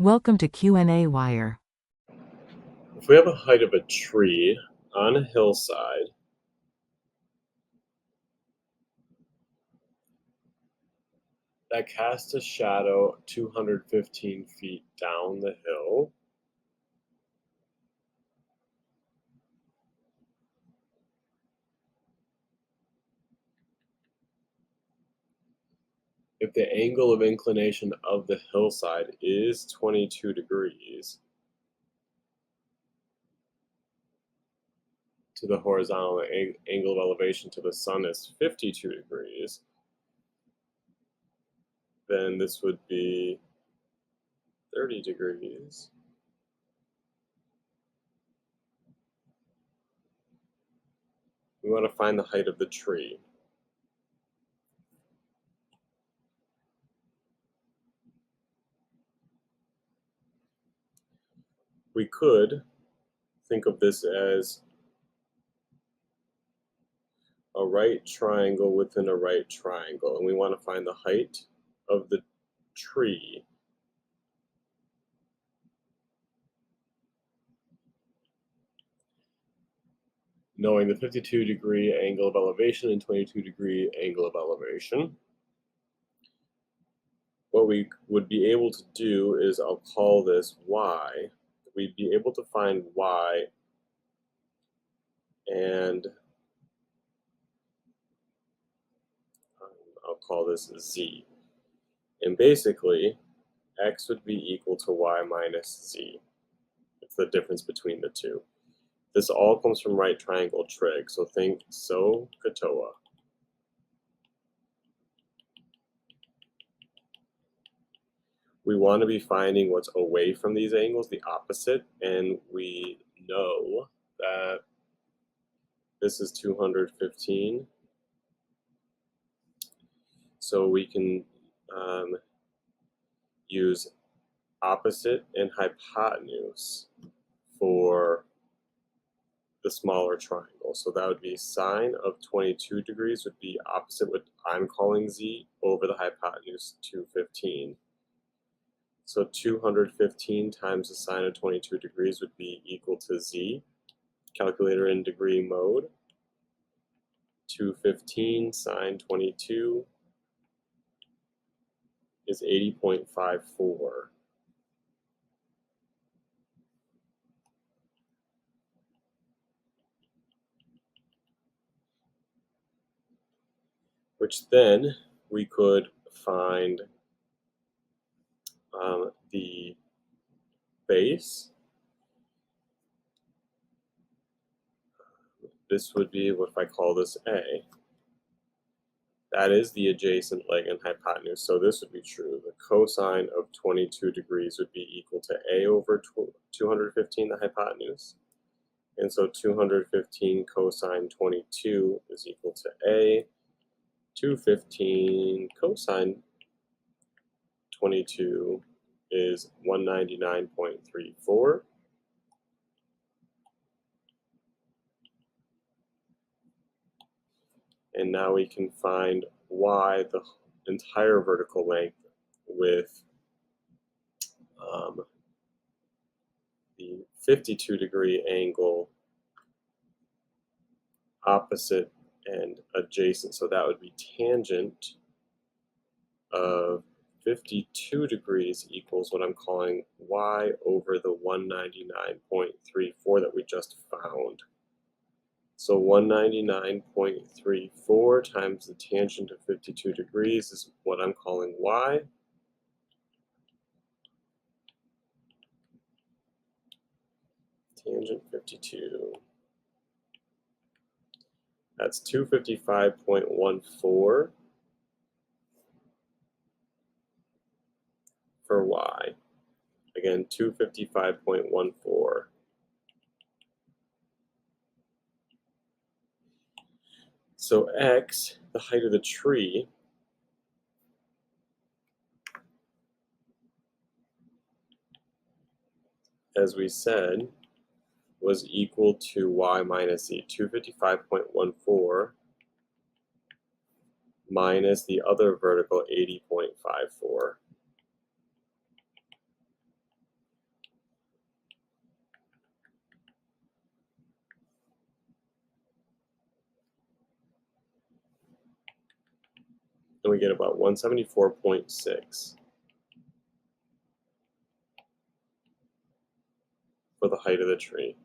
Welcome to qnawire. If we have a height of a tree on a hillside, that casts a shadow 215 feet down the hill, if the angle of inclination of the hillside is 22 degrees to the horizontal angle of elevation to the sun is 52 degrees, then this would be 30 degrees. We want to find the height of the tree. We could think of this as a right triangle within a right triangle, and we want to find the height of the tree knowing the 52-degree angle of elevation and 22-degree angle of elevation. What we would be able to do is, I'll call this y. We'd be able to find y, and I'll call this z. And basically, x would be equal to y minus z. It's the difference between the two. This all comes from right triangle trig, so think SOHCAHTOA. We want to be finding what's away from these angles, the opposite, and we know that this is 215. So we can use opposite and hypotenuse for the smaller triangle. So that would be sine of 22 degrees would be opposite what I'm calling z over the hypotenuse 215. So 215 times the sine of 22 degrees would be equal to z. Calculator in degree mode. 215 sine 22 is 80.54. Which then we could find the base. This would be, what if I call this A? That is the adjacent leg and hypotenuse, so this would be true. The cosine of 22 degrees would be equal to A over 215, the hypotenuse. And so 215 cosine 22 is equal to A. 215 cosine 22 is 199.34. And now we can find y, the entire vertical length, with the 52-degree angle opposite and adjacent. So that would be tangent of 52 degrees equals what I'm calling y over the 199.34 that we just found. So 199.34 times the tangent of 52 degrees is what I'm calling y. Tangent 52. That's 255.14 for y. Again, 255.14. So x, the height of the tree, as we said, was equal to y minus z, 255.14 minus the other vertical 80.54. and we get about 174.6 for the height of the tree.